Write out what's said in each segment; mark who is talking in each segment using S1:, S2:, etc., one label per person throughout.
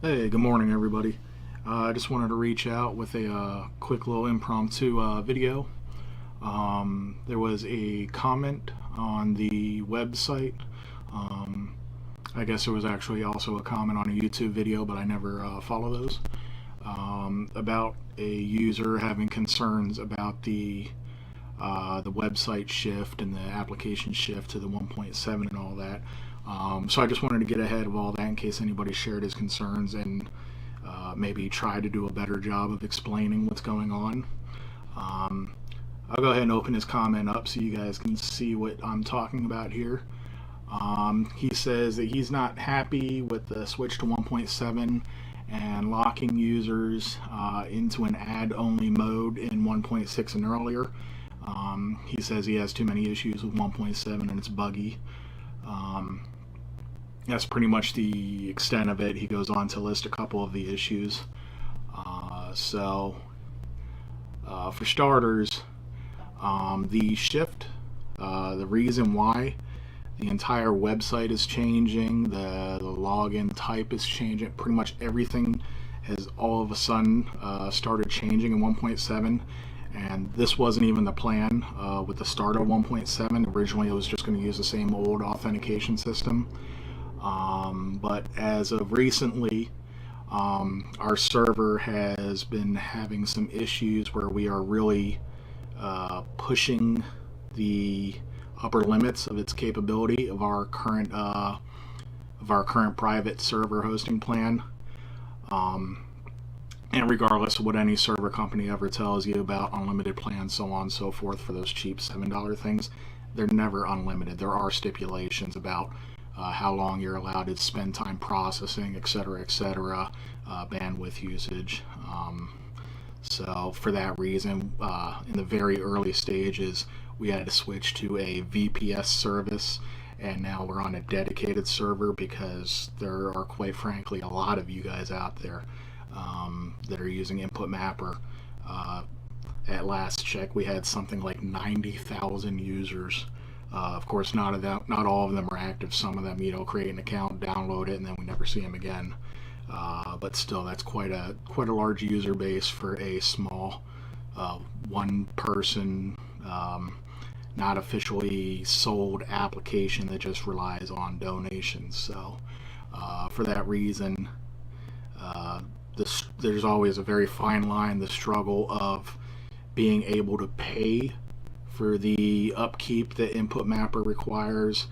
S1: Hey, good morning, everybody. I just wanted to reach out with a quick little impromptu video. There was a comment on the website. Um, I guess there was actually also a comment on a YouTube video, but I never follow those. About a user having concerns about the website shift and the application shift to the 1.7 and all that. So I just wanted to get ahead of all that in case anybody shared his concerns and maybe try to do a better job of explaining what's going on. I'll go ahead and open his comment up so you guys can see what I'm talking about here. He says that he's not happy with the switch to 1.7 and locking users into an add-only mode in 1.6 and earlier. He says he has too many issues with 1.7 and it's buggy. That's pretty much the extent of it. He goes on to list a couple of the issues. For starters, the shift, the reason why the entire website is changing, the login type is changing, pretty much everything has all of a sudden started changing in 1.7. And this wasn't even the plan with the start of 1.7. Originally, it was just going to use the same old authentication system. But as of recently, our server has been having some issues where we are really pushing the upper limits of its capability of our current private server hosting plan. And regardless of what any server company ever tells you about unlimited plans, so on and so forth, for those cheap $7 things, they're never unlimited. There are stipulations about how long you're allowed to spend time processing, etc., bandwidth usage. So for that reason, in the very early stages, we had to switch to a VPS service, and now we're on a dedicated server because there are, quite frankly, a lot of you guys out there that are using InputMapper. At last check, we had something like 90,000 users. Of course, not all of them are active. Some of them, create an account, download it, and then we never see them again. But still, that's quite a large user base for a small one-person, not officially sold application that just relies on donations. So, for that reason, there's always a very fine line, the struggle of being able to pay for the upkeep that InputMapper requires,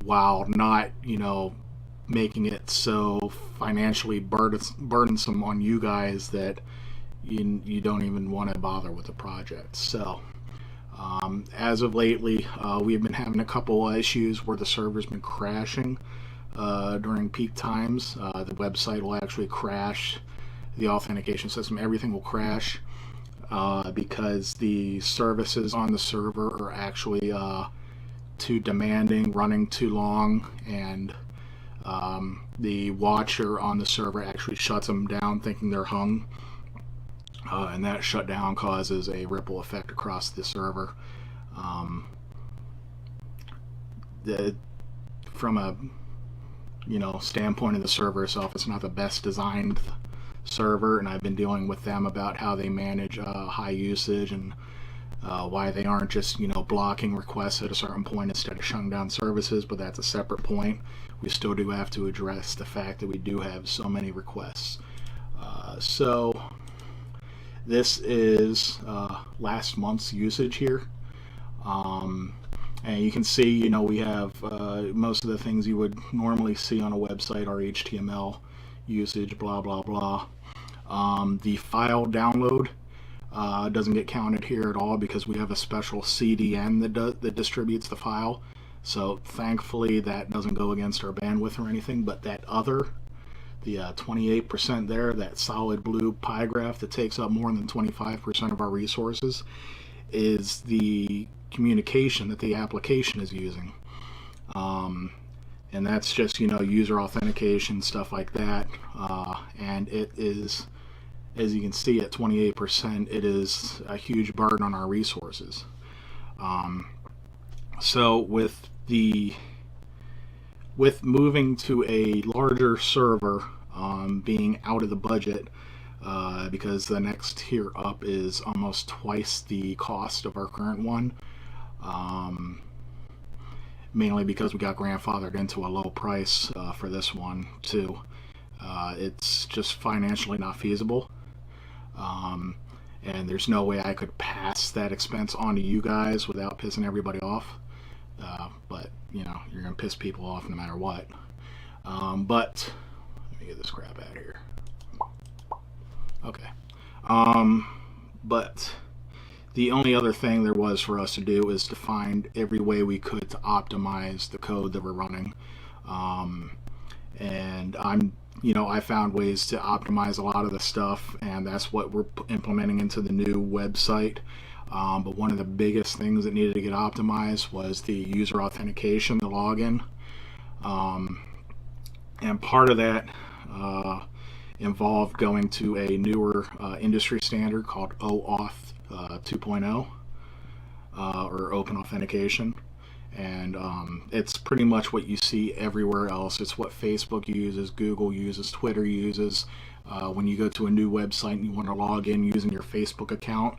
S1: while not, making it so financially burdensome on you guys that you don't even want to bother with the project. So, as of lately, we've been having a couple of issues where the server's been crashing during peak times. The website will actually crash, the authentication system, everything will crash. Because the services on the server are actually too demanding, running too long, and the watcher on the server actually shuts them down thinking they're hung, and that shutdown causes a ripple effect across the server. From a standpoint of the server itself, it's not the best designed server, and I've been dealing with them about how they manage high usage and why they aren't just blocking requests at a certain point instead of shutting down services. But that's a separate point. We still do have to address the fact that we do have so many requests. So this is last month's usage here, and you can see we have most of the things you would normally see on a website are HTML usage, blah blah blah. The file download doesn't get counted here at all because we have a special CDN that distributes the file. So thankfully that doesn't go against our bandwidth or anything. But that other, the 28% there, that solid blue pie graph that takes up more than 25% of our resources, is the communication that the application is using. And that's just user authentication, stuff like that, and it is, as you can see, at 28%, it is a huge burden on our resources. So with the with moving to a larger server, being out of the budget, because the next tier up is almost twice the cost of our current one, mainly because we got grandfathered into a low price for this one too. It's just financially not feasible, and there's no way I could pass that expense on to you guys without pissing everybody off. But you know, you're gonna piss people off no matter what. But let me get this crap out of here. Okay. But the only other thing there was for us to do is to find every way we could to optimize the code that we're running. And I found ways to optimize a lot of the stuff, and that's what we're implementing into the new website. But one of the biggest things that needed to get optimized was the user authentication, the login. And part of that involved going to a newer industry standard called OAuth 2.0, or Open Authentication. And it's pretty much what you see everywhere else. It's what Facebook uses, Google uses, Twitter uses. When you go to a new website and you want to log in using your Facebook account,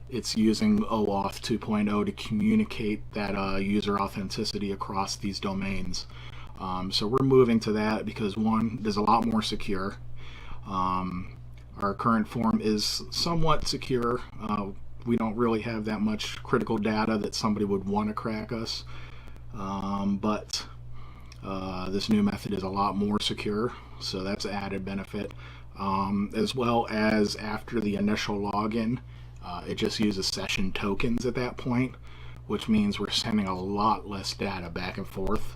S1: it's using OAuth 2.0 to communicate that user authenticity across these domains. So we're moving to that because, one, there's a lot more secure. Our current form is somewhat secure. We don't really have that much critical data that somebody would want to crack us. But this new method is a lot more secure, so that's an added benefit. As well as after the initial login, it just uses session tokens at that point, which means we're sending a lot less data back and forth.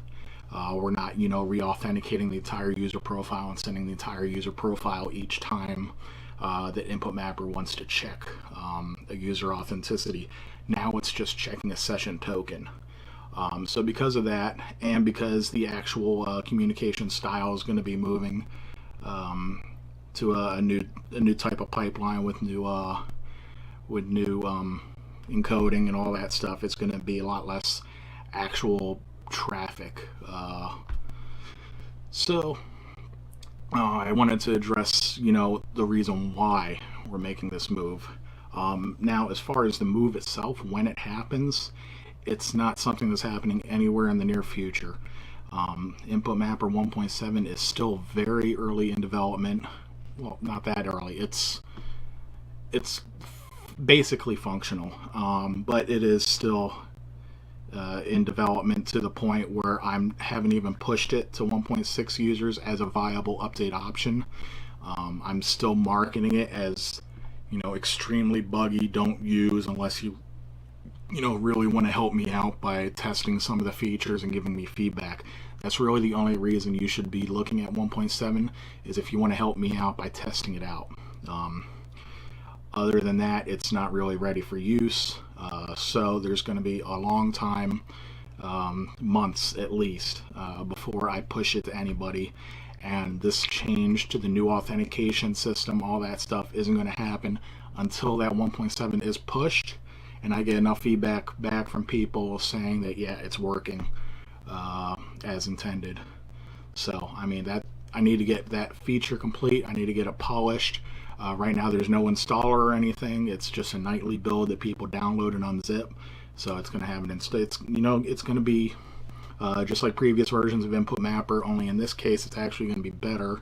S1: We're not, re-authenticating the entire user profile and sending the entire user profile each time that InputMapper wants to check a user authenticity. Now it's just checking a session token. So because of that, and because the actual communication style is going to be moving to a new type of pipeline with new encoding and all that stuff, it's going to be a lot less actual traffic. So I wanted to address, the reason why we're making this move. Now, as far as the move itself, when it happens, it's not something that's happening anywhere in the near future. InputMapper 1.7 is still very early in development. Well, not that early. It's basically functional, but it is still in development to the point where I haven't even pushed it to 1.6 users as a viable update option. I'm still marketing it as, extremely buggy, don't use unless you really want to help me out by testing some of the features and giving me feedback. That's really the only reason you should be looking at 1.7, is if you want to help me out by testing it out. Other than that, it's not really ready for use. So there's going to be a long time, months at least, before I push it to anybody. And this change to the new authentication system, all that stuff, isn't going to happen until that 1.7 is pushed and I get enough feedback back from people saying that, yeah, it's working as intended. So, I need to get that feature complete. I need to get it polished. Right now there's no installer or anything. It's just a nightly build that people download and unzip. So it's going to have it's going to be just like previous versions of InputMapper, only in this case it's actually going to be better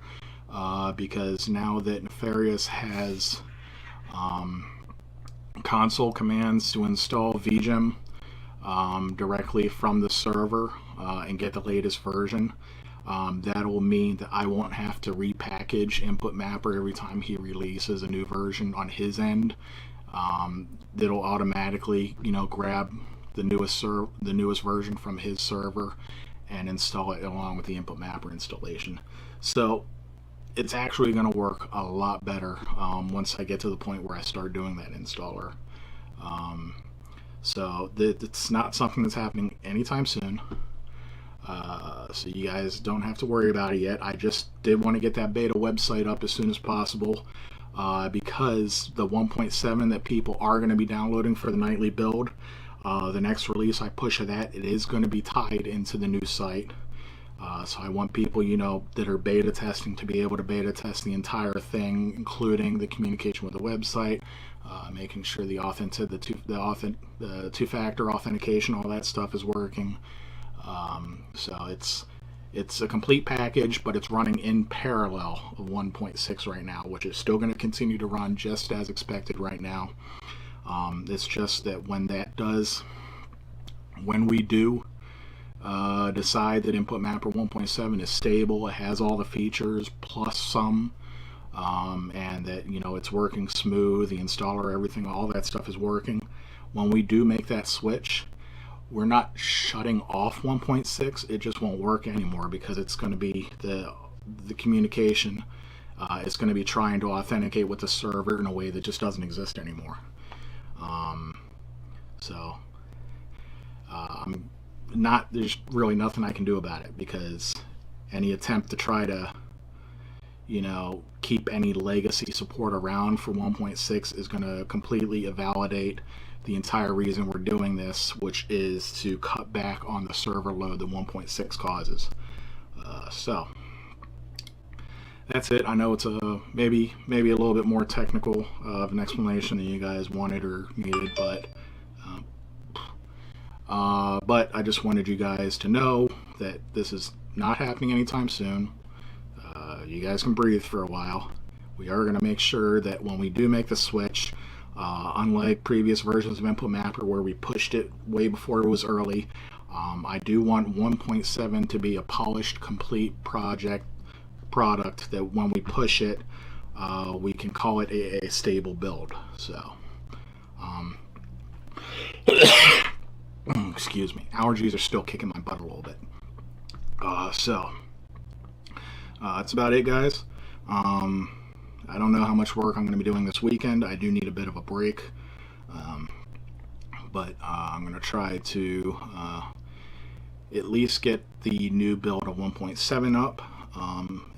S1: because now that Nefarious has console commands to install VGem directly from the server and get the latest version. That will mean that I won't have to repackage InputMapper every time he releases a new version on his end. That'll automatically, grab the newest version from his server and install it along with the InputMapper installation. So it's actually going to work a lot better once I get to the point where I start doing that installer. So it's not something that's happening anytime soon. So you guys don't have to worry about it yet. I just did want to get that beta website up as soon as possible because the 1.7 that people are going to be downloading for the nightly build, the next release I push of that, it is going to be tied into the new site. So I want people, that are beta testing to be able to beta test the entire thing, including the communication with the website, making sure the two-factor authentication, all that stuff is working. So it's a complete package, but it's running in parallel of 1.6 right now, which is still going to continue to run just as expected right now. It's just that when we do decide that InputMapper 1.7 is stable, it has all the features plus some, and that it's working smooth, the installer, everything, all that stuff is working. When we do make that switch, we're not shutting off 1.6, it just won't work anymore, because it's going to be the communication is going to be trying to authenticate with the server in a way that just doesn't exist anymore. There's really nothing I can do about it, because any attempt to try to keep any legacy support around for 1.6 is going to completely invalidate the entire reason we're doing this, which is to cut back on the server load that 1.6 causes. So that's it. I know it's maybe a little bit more technical of an explanation than you guys wanted or needed, but I just wanted you guys to know that this is not happening anytime soon. You guys can breathe for a while. We are going to make sure that when we do make the switch, unlike previous versions of InputMapper where we pushed it way before it was early, I do want 1.7 to be a polished, complete product that when we push it, we can call it a stable build. So, excuse me, allergies are still kicking my butt a little bit. That's about it, guys. I don't know how much work I'm going to be doing this weekend. I do need a bit of a break, but I'm going to try to at least get the new build of 1.7 up,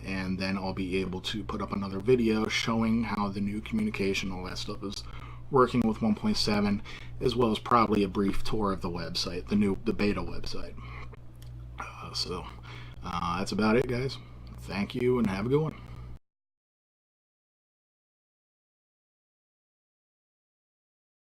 S1: and then I'll be able to put up another video showing how the new communication, all that stuff, is working with 1.7, as well as probably a brief tour of the website, the beta website. That's about it, guys. Thank you, and have a good one.